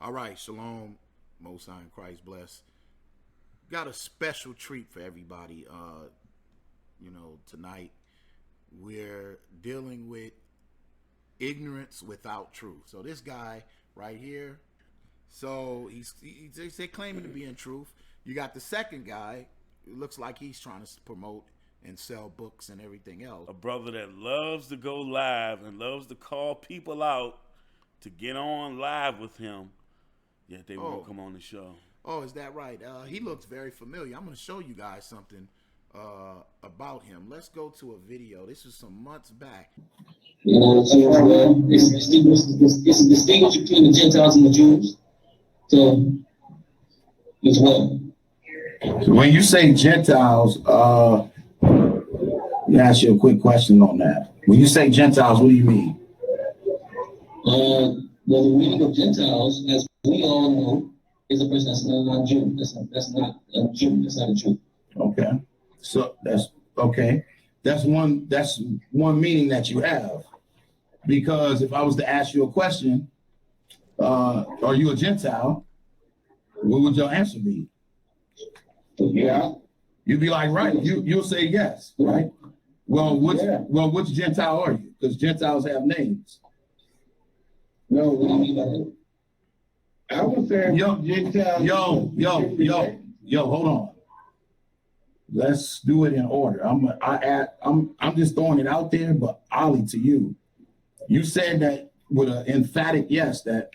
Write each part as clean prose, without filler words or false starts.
All right, shalom, Most High in Christ bless. Got a special treat for everybody. Tonight we're dealing with ignorance without truth. So this guy right here, so they're claiming to be in truth. You got the second guy. It looks like he's trying to promote and sell books and everything else. A brother that loves to go live and loves to call people out to get on live with him, yet they won't come on the show. Oh, is that right? He looks very familiar. I'm going to show you guys something about him. Let's go to a video. This is some months back. It's distinguished between the Gentiles and the Jews. So, as well. When you say Gentiles, let me ask you a quick question on that. When you say Gentiles, what do you mean? Well, the meaning of Gentiles, as we all know, is a person that's not a Jew. That's not a Jew. That's not a Jew. Okay. So that's okay. That's one meaning that you have. Because if I was to ask you a question, are you a Gentile? What would your answer be? Yeah. You'd be like, right. You'll say yes, right? Well, which Gentile are you? Because Gentiles have names. No, what do you mean by that? I would say yo, hold on. Let's do it in order. I'm just throwing it out there, but Ali, to you. You said that with an emphatic yes that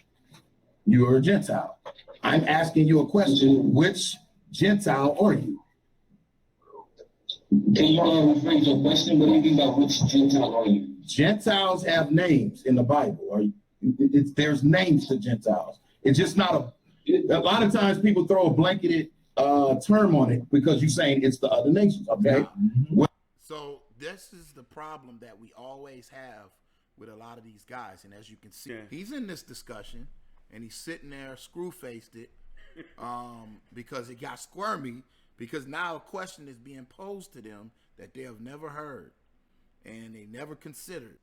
you are a Gentile. I'm asking you a question. Which Gentile are you? Can you rephrase your question? What do you mean by which Gentile are you? Gentiles have names in the Bible. There's names to Gentiles. It's just not a lot of times people throw a blanketed term on it because you're saying it's the other nations. Okay. So this is the problem that we always have with a lot of these guys. And as you can see, he's in this discussion and he's sitting there screw-faced it because it got squirmy because now a question is being posed to them that they have never heard and they never considered.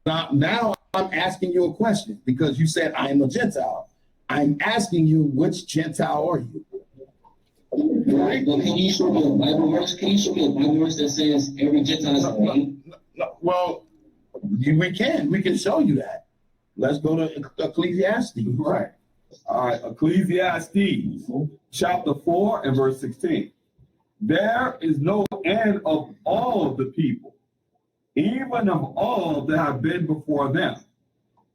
Now I'm asking you a question because you said I am a Gentile. I'm asking you, which Gentile are you? Right. Well, can you show me a Bible verse? Can you show me a Bible verse that says every Gentile is a name? No, well, we can show you that. Let's go to Ecclesiastes. Right. All right. Ecclesiastes chapter 4 and verse 16. There is no end of all the people, even of all that have been before them.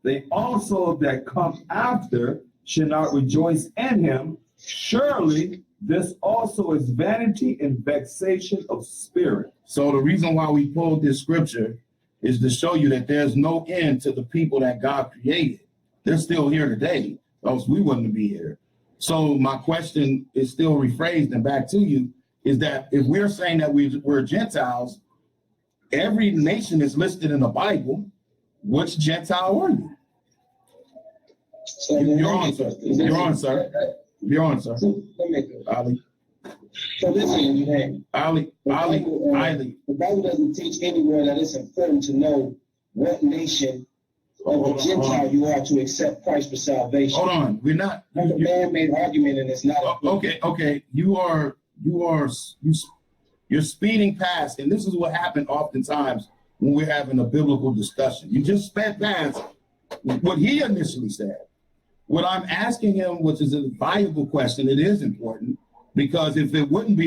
They also that come after should not rejoice in him. Surely this also is vanity and vexation of spirit. So the reason why we pulled this scripture is to show you that there's no end to the people that God created. They're still here today, else we wouldn't be here. So my question is still rephrased and back to you, is that if we're saying that we're Gentiles, every nation is listed in the Bible. Which Gentile are you? So You're on, sir. You're on, sir. You're on, sir. Ali. So listen, Ali. The Bible doesn't teach anywhere that it's important to know what nation of a Gentile you are to accept Christ for salvation. Hold on. We're not. That's a man-made argument, and it's not. Okay. You're speeding past, and this is what happened oftentimes when we're having a biblical discussion. You just sped past what he initially said. What I'm asking him, which is a valuable question, it is important, because if it wasn't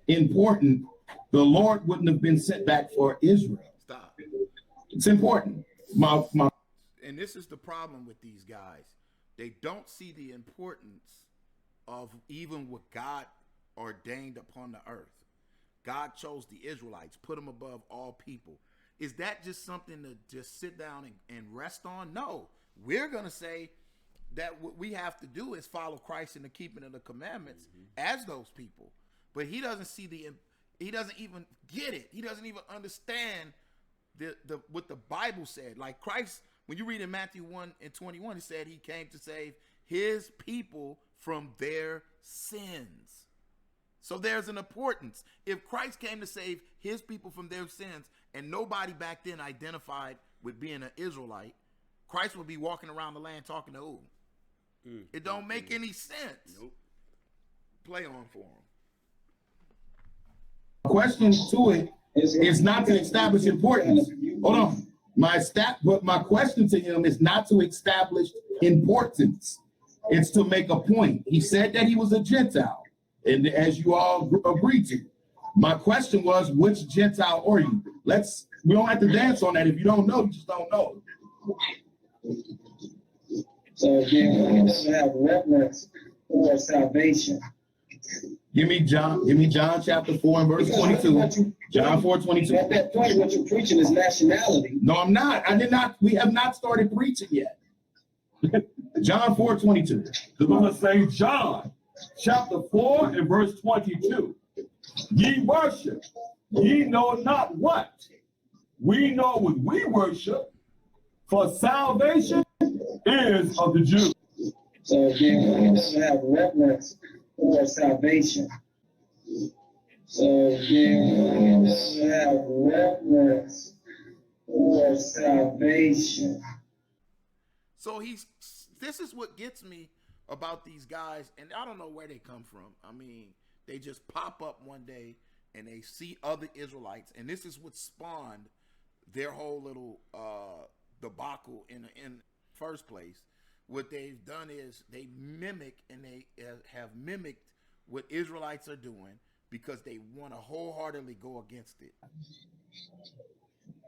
important, the Lord wouldn't have been sent back for Israel. Stop. It's important. And this is the problem with these guys. They don't see the importance of even what God ordained upon the earth. God chose the Israelites, put them above all people. Is that just something to just sit down and rest on? No. We're going to say that what we have to do is follow Christ in the keeping of the commandments as those people. But he doesn't see he doesn't even get it. He doesn't even understand what the Bible said. Like Christ, when you read in Matthew 1:21, he said he came to save his people from their sins. So there's an importance. If Christ came to save his people from their sins and nobody back then identified with being an Israelite, Christ would be walking around the land talking to who? It don't make any sense. Nope. Play on for him. Question to it is not to establish importance. Hold on. But my question to him is not to establish importance. It's to make a point. He said that he was a Gentile, and as you all agreed to. My question was, which Gentile are you? We don't have to dance on that. If you don't know, you just don't know. So again, we doesn't have reverence for salvation. Give me John chapter 4 and verse 22. John 4:22. At that point, what you're preaching is nationality. No, I'm not. I did not. We have not started preaching yet. John 4:22. The book of St. John, chapter 4 and verse 22. Ye worship, ye know not what. We know what we worship, for salvation is of the Jews. So again, we doesn't have reverence for salvation. So again, we doesn't have reverence for salvation. So this is what gets me about these guys, and I don't know where they come from. I mean, they just pop up one day and they see other Israelites, and this is what spawned their whole little debacle in first place. What they've done is they mimic, and they have mimicked what Israelites are doing because they want to wholeheartedly go against it.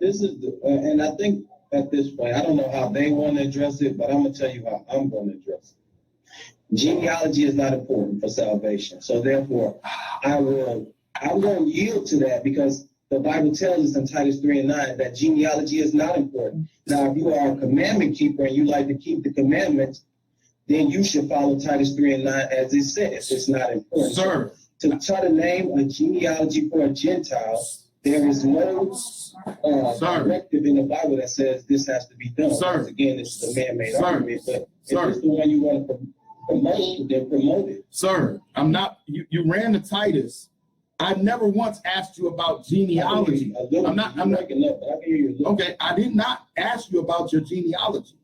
This is, and I think at this point, I don't know how they want to address it, but I'm going to tell you how I'm going to address it. Genealogy is not important for salvation. So therefore, I won't yield to that, because the Bible tells us in Titus 3 and 9 that genealogy is not important. Now, if you are a commandment keeper and you like to keep the commandments, then you should follow Titus 3 and 9 as it says. It's not important. Sir. To try to name a genealogy for a Gentile, there is no directive in the Bible that says this has to be done. Sir. Because again, it's the man-made Sir. argument. But Sir. if it's the one you want to promote, then promote it. Sir, I'm not. You ran to Titus. I never once asked you about genealogy. I'm not breaking up, but I can hear you. Okay, I did not ask you about your genealogy.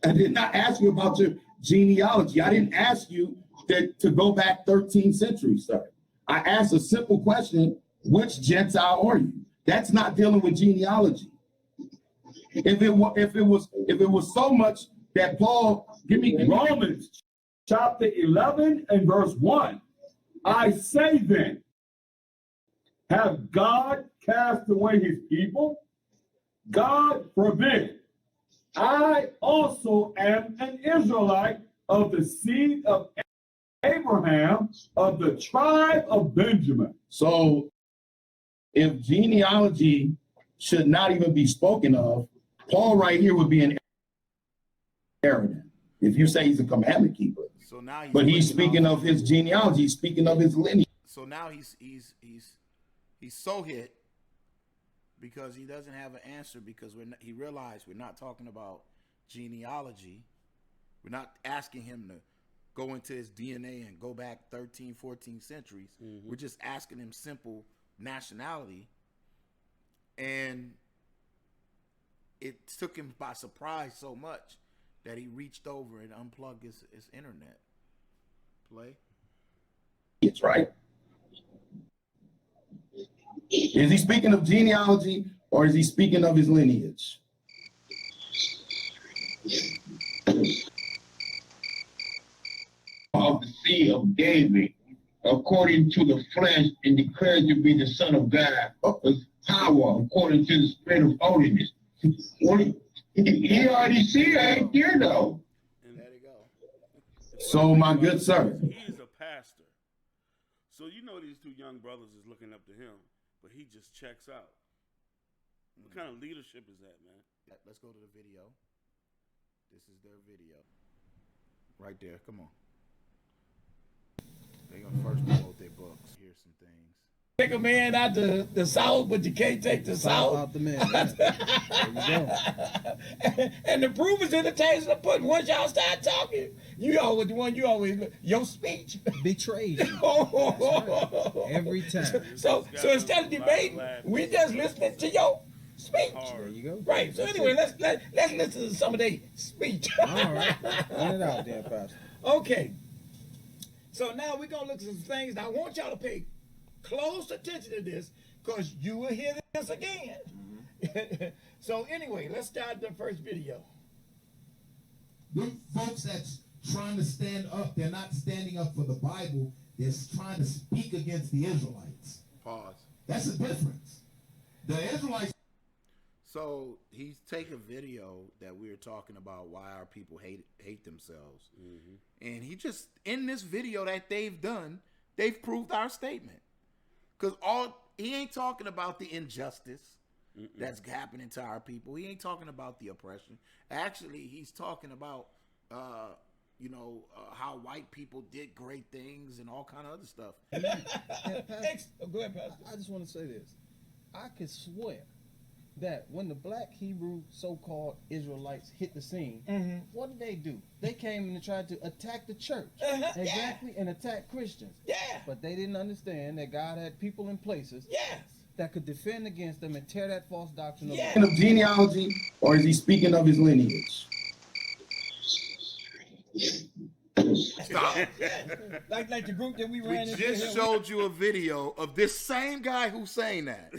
I did not ask you about your genealogy. I didn't ask you to go back 13 centuries, sir. I asked a simple question: which Gentile are you? That's not dealing with genealogy. If it was so much that Paul, give me Romans chapter 11 and verse 1. I say then, have God cast away his people? God forbid. I also am an Israelite of the seed of Abraham, of the tribe of Benjamin. So if genealogy should not even be spoken of, Paul right here would be an error. If you say he's a commandment keeper. So now he's speaking of his genealogy, he's speaking of his lineage. So now he's so hit because he doesn't have an answer, because he realized we're not talking about genealogy. We're not asking him to go into his DNA and go back 13, 14 centuries. Mm-hmm. We're just asking him simple nationality. And it took him by surprise so much that he reached over and unplugged his internet. Play. It's right. Is he speaking of genealogy or is he speaking of his lineage? Of the seed of David, according to the flesh, and declared to be the Son of God, with power according to the Spirit of holiness. He already see it ain't there though. And there you go. So my good sir. He's a pastor. So you know these two young brothers is looking up to him, but he just checks out. What kind of leadership is that, man? Let's go to the video. This is their video. Right there. Come on. They're going to first promote their books. Here's some things. Take a man out the South, but you can't take the South. Out the man. There you go. And the proof is in the taste of the pudding. Once y'all start talking, you always your speech Betrayed you. Right. Every time. So instead of debating, we just listening to your speech. There you go. Right. So anyway, let's listen to some of their speech. All right. Run it out there, Pastor. Okay. So now we're gonna look at some things. Now I want y'all to pay close attention to this because you will hear this again. So anyway, let's start the first video. Them folks that's trying to stand up, they're not standing up for the Bible. They're trying to speak against the Israelites. Pause. That's the difference. The Israelites. So he's taking video that we were talking about why our people hate themselves, and he just in this video that they've done, they've proved our statement. Because he ain't talking about the injustice that's happening to our people. He ain't talking about the oppression. Actually, he's talking about how white people did great things and all kind of other stuff. Go ahead, Pastor. I just want to say this. I could swear that when the black Hebrew so-called Israelites hit the scene, what did they do? They came and tried to attack the church. Exactly, and attack Christians. Yeah. But they didn't understand that God had people in places Yes. that could defend against them and tear that false doctrine away. Yeah. Of genealogy, or is he speaking of his lineage? Stop. Like the group that we We ran into just here. showed you a video of this same guy who's saying that,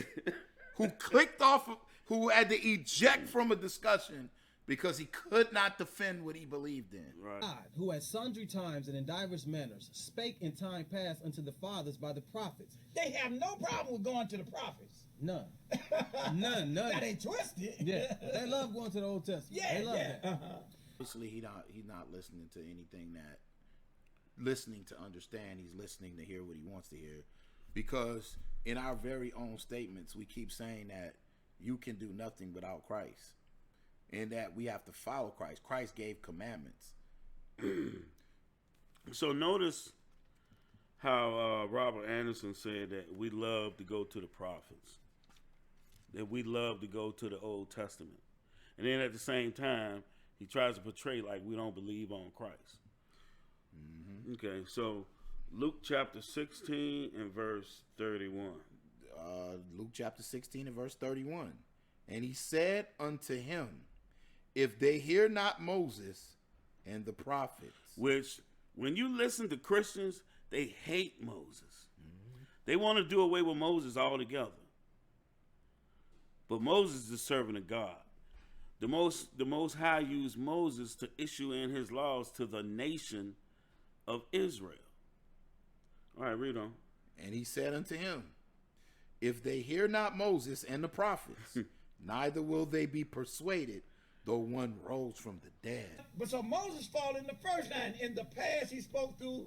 who clicked off, who had to eject from a discussion because he could not defend what he believed in. Right. God, who at sundry times and in divers manners spake in time past unto the fathers by the prophets. They have no problem with going to the prophets. None. None. Now they twisted. Yeah, they love going to the Old Testament. Yeah, They love yeah. that. Obviously, he's not listening to anything listening to understand. He's listening to hear what he wants to hear, because in our very own statements, we keep saying that you can do nothing without Christ, and that we have to follow Christ. Christ gave commandments. So notice how Robert Anderson said that we love to go to the prophets, that we love to go to the Old Testament, and then at the same time he tries to portray like we don't believe on Christ. Okay, so Luke chapter 16 and verse 31. Luke chapter 16 and verse 31. And he said unto him, if they hear not Moses and the prophets. Which, when you listen to Christians, they hate Moses. They want to do away with Moses altogether. But Moses is the servant of God. The Most High used Moses to issue in his laws to the nation of Israel. All right, read on. And he said unto him, if they hear not Moses and the prophets, neither will they be persuaded, though one rose from the dead. But so Moses fall in the first line. In the past, he spoke through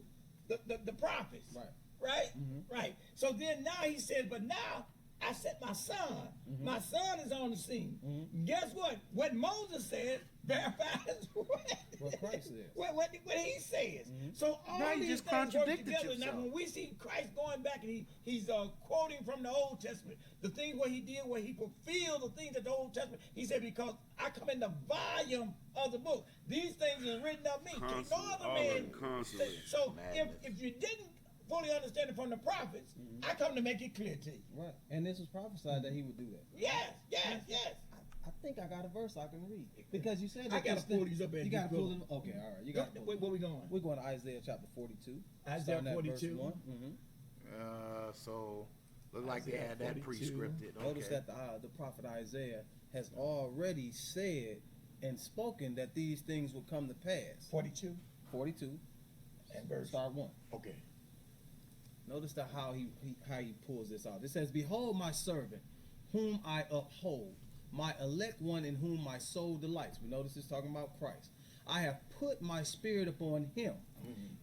the prophets. Right. Right? Right. So then now he says, but now I set my son. My son is on the scene. Guess what? What Moses said verifies What Christ says. What he says. So all Now you these just things work contradicted together. yourself. Now when we see Christ going back and he's quoting from the Old Testament, the things what he did, where he fulfilled the things of the Old Testament, he said, because I come in the volume of the book. These things are written of me. Can't no Constantly, other all man. of them constantly. So Madness. if you didn't fully understand it from the prophets, I come to make it clear to you. Right. And this was prophesied that he would do that. Yes. I think I got a verse I can read. Because you said that I gotta this thing- pull these up as You you gotta go. pull them. Okay, all right. You got to Where we going? We're going to Isaiah chapter 42. Isaiah starting at 42. Verse 1. So look like they Isaiah had that 42. pre-scripted. Okay. Notice that the prophet Isaiah has already said and spoken that these things will come to pass. 42 42. and verse. Start 1. Okay. Notice that how he pulls this out. It says, behold my servant, whom I uphold, my elect one in whom my soul delights. We notice it's talking about Christ. I have put my spirit upon him.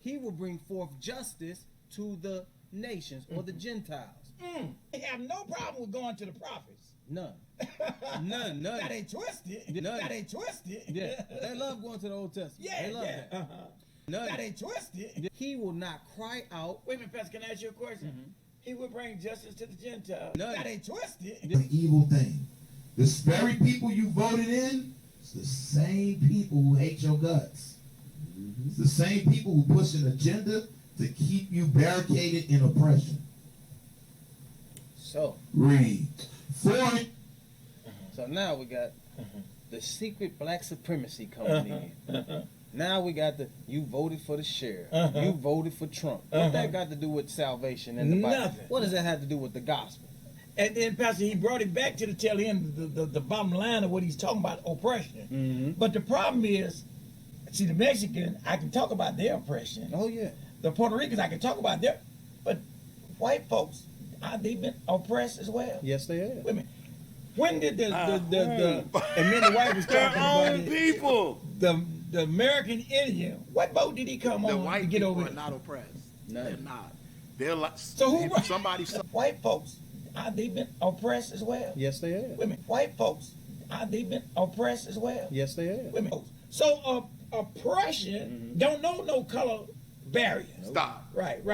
He will bring forth justice to the nations or the Gentiles. They have no problem with going to the prophets. None. None. That ain't twisted. None. That ain't twisted. Yeah, they love going to the Old Testament. Yeah, They love yeah. that. None. That ain't twisted. He will not cry out. Wait a minute, Pastor, can I ask you a question? He will bring justice to the Gentiles. None. That ain't twisted. It's an evil thing. The very people you voted in, it's the same people who hate your guts. It's the same people who push an agenda to keep you barricaded in oppression. So, Read. For So now we got the secret black supremacy coming in. Now we got you voted for the sheriff. You voted for Trump. What that got to do with salvation and the Bible? Nothing. What does that have to do with the gospel? And then, Pastor, he brought it back to the tail end, the bottom line of what he's talking about, oppression. But the problem is, see, the Mexican, I can talk about their oppression. Oh, yeah. The Puerto Ricans, I can talk about their, but white folks, they've been oppressed as well. Yes, they have. Wait a minute. When did and then the wife was Their talking about own it, people. the American Indian, what boat did he come The on white to get people over are there? not oppressed. No. They're not. They're like, So who? if somebody the white folks, they've been oppressed as well. Yes, they have. Wait a minute. White folks, they've been oppressed as well. Yes, they have. Wait a minute. So oppression don't know no color barrier. stop. Right.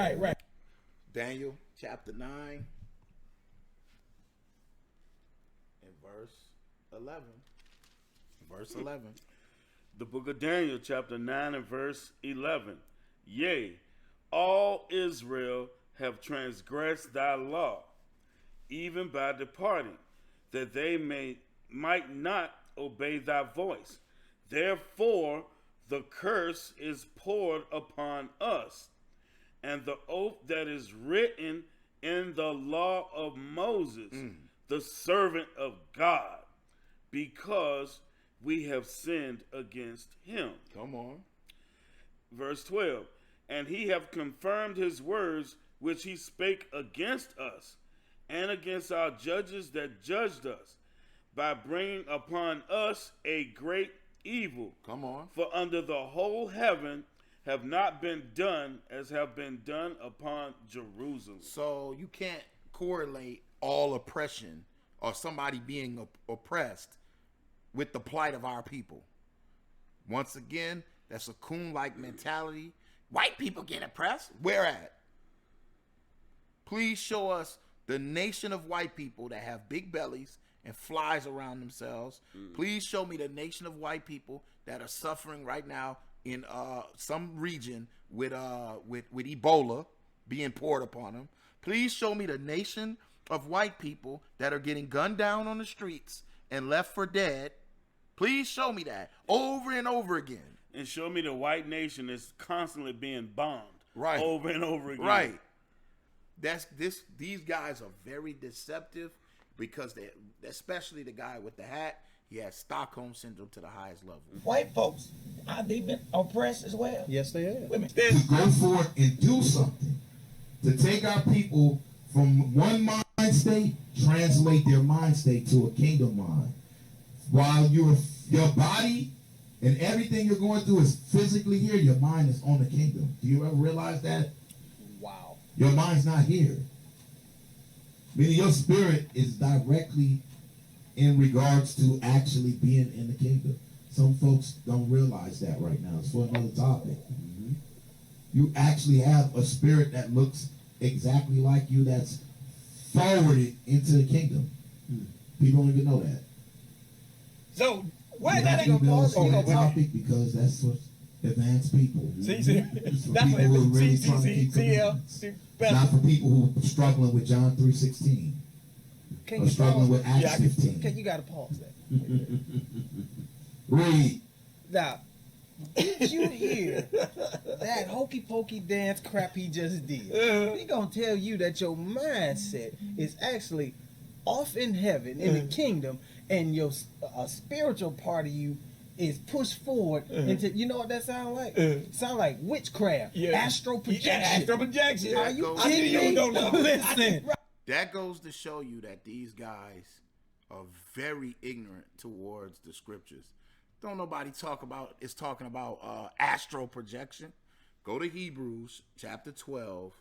Daniel chapter 9 and verse 11. Verse 11. The book of Daniel, chapter 9 and verse 11. Yea, all Israel have transgressed thy law, even by departing, that they might not obey thy voice. Therefore, the curse is poured upon us, and the oath that is written in the law of Moses, the servant of God, because we have sinned against him. Come on. Verse 12. And he have confirmed his words which he spake against us, and against our judges that judged us, by bringing upon us a great evil. Come on. For under the whole heaven have not been done as have been done upon Jerusalem. So you can't correlate all oppression or somebody being oppressed with the plight of our people. Once again, that's a coon-like mentality. White people get oppressed. Where at? Please show us the nation of white people that have big bellies and flies around themselves. Please show me the nation of white people that are suffering right now in some region with Ebola being poured upon them. Please show me the nation of white people that are getting gunned down on the streets and left for dead. Please show me that over and over again. And show me the white nation that's constantly being bombed. Right. Over and over again. Right. These guys are very deceptive because they, especially the guy with the hat, he has Stockholm syndrome to the highest level. White folks, they've been oppressed as well. Yes, they have. Wait a minute. To go forth and do something, to take our people from one mind state, translate their mind state to a kingdom mind. While your body and everything you're going through is physically here, your mind is on the kingdom. Do you ever realize that? Wow. Your mind's not here. Meaning your spirit is directly in regards to actually being in the kingdom. Some folks don't realize that right now. It's for another topic. You actually have a spirit that looks exactly like you that's forwarded into the kingdom. People don't even know that. So where Yeah, that you ain't know, gonna it's go? for that topic because that's what advanced people. See, It's for that's people who are what. really trying to keep commandments. Not for people who are struggling with John 3:16 or struggling with Acts Yeah, 15. Okay, you got to pause that. Read. Now, did you hear that hokey pokey dance crap he just did? He gonna tell you that your mindset is actually off in heaven in the kingdom, and your spiritual part of you is pushed forward into. You know what that sound like? Sound like witchcraft, astral projection. Astral projection. Are you I kidding me? don't know. Listen. That goes to show you that these guys are very ignorant towards the scriptures. Don't nobody talking about astral projection. Go to Hebrews chapter 12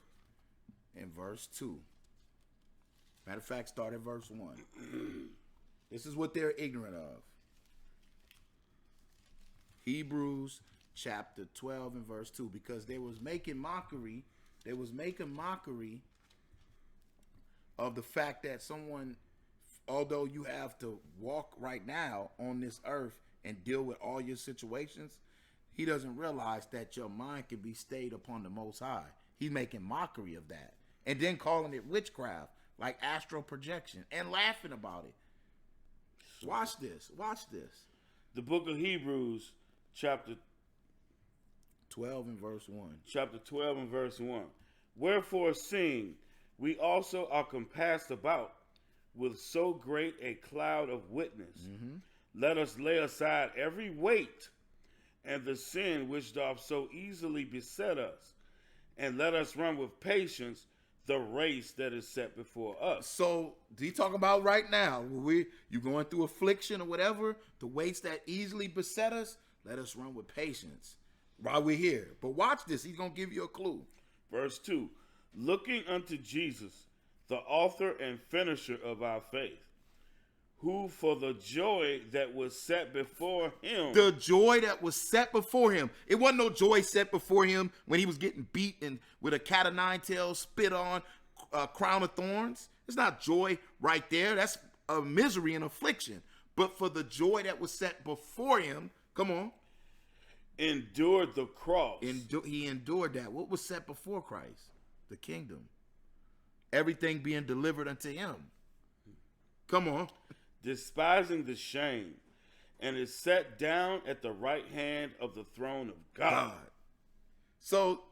and verse 2. Matter of fact, start at verse 1. This is what they're ignorant of. Hebrews chapter 12 and verse 2, because they was making mockery of the fact that someone, although you have to walk right now on this earth and deal with all your situations, he doesn't realize that your mind can be stayed upon the Most High. He's making mockery of that and then calling it witchcraft, like astral projection, and laughing about it. Watch this. Watch this. The book of Hebrews, chapter 12 and verse 1. Chapter 12 and verse 1. Wherefore, seeing we also are compassed about with so great a cloud of witness, let us lay aside every weight and the sin which doth so easily beset us, and let us run with patience the race that is set before us. So, he talking about right now, you going through affliction or whatever, the weights that easily beset us, let us run with patience while we're here. But watch this. He's going to give you a clue. Verse 2, looking unto Jesus, the author and finisher of our faith, who for the joy that was set before him. The joy that was set before him. It wasn't no joy set before him when he was getting beaten with a cat of nine tails, spit on, crown of thorns. It's not joy right there. That's a misery and affliction. But for the joy that was set before him, come on. Endured the cross. He endured that. What was set before Christ? The kingdom. Everything being delivered unto him. Come on. Despising the shame, and is set down at the right hand of the throne of God. So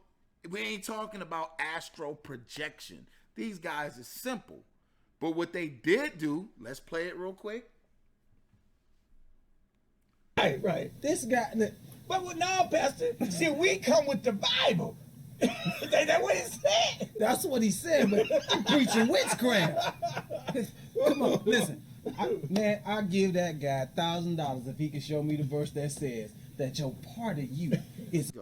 we ain't talking about astral projection. These guys are simple. But what they did do, let's play it real quick. Right. This guy, but no, Pastor. See, we come with the Bible. That's what he said. That's what he said, but I'm preaching witchcraft. Come on, listen. I give that guy $1,000 if he can show me the verse that says that your part of you is.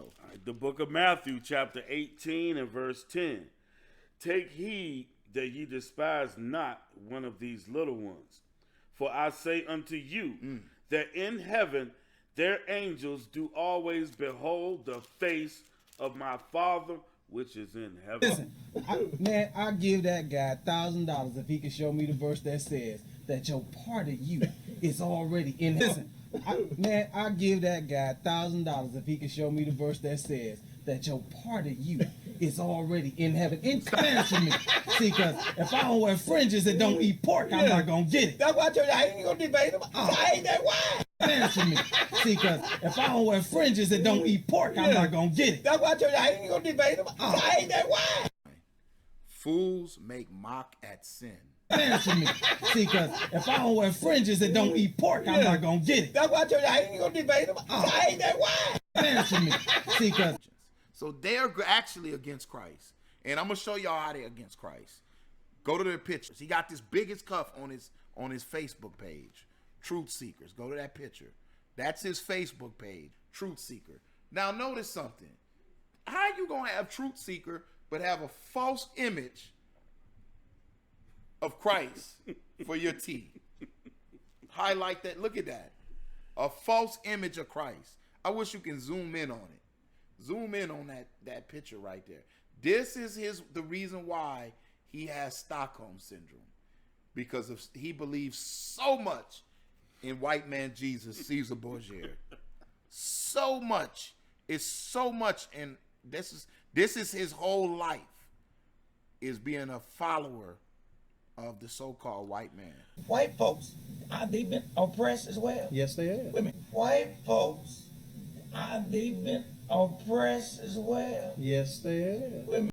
The book of Matthew, chapter 18 and verse 10. Take heed that ye despise not one of these little ones. For I say unto you that in heaven their angels do always behold the face of my Father which is in heaven. Listen, I give that guy $1,000 if he can show me the verse that says that your part of you is already in heaven. I give that guy $1,000 if he can show me the verse that says that your part of you is already in heaven. Answer me. See, because if I don't wear fringes and don't eat pork, I'm not going to get it. That's why I told you I ain't going to debate him. I ain't that wise. Answer me. See, because if I don't wear fringes and don't eat pork, I'm not going to get it. That's why I told you I ain't going to debate him. I ain't that wise. Fools make mock at sin. Answer me. See, because if I don't wear fringes and don't eat pork, I'm not going to get it. That's why I told you I ain't going to debate him. I ain't that wise. Answer me. See, because. So they're actually against Christ. And I'm going to show y'all how they're against Christ. Go to their pictures. He got this biggest cuff on his Facebook page. Truth Seekers. Go to that picture. That's his Facebook page. Truth Seeker. Now notice something. How you going to have Truth Seeker but have a false image of Christ for your T? Highlight that. Look at that. A false image of Christ. I wish you can zoom in on it. Zoom in on that picture right there. This is the reason why he has Stockholm syndrome, because he believes so much in white man Jesus, Caesar Borgia. So much. It's so much, and this is his whole life, is being a follower of the so-called white man. White folks, they been oppressed as well. Yes, they have. Women, white folks, they been oppressed as well. Yes, they have. Women.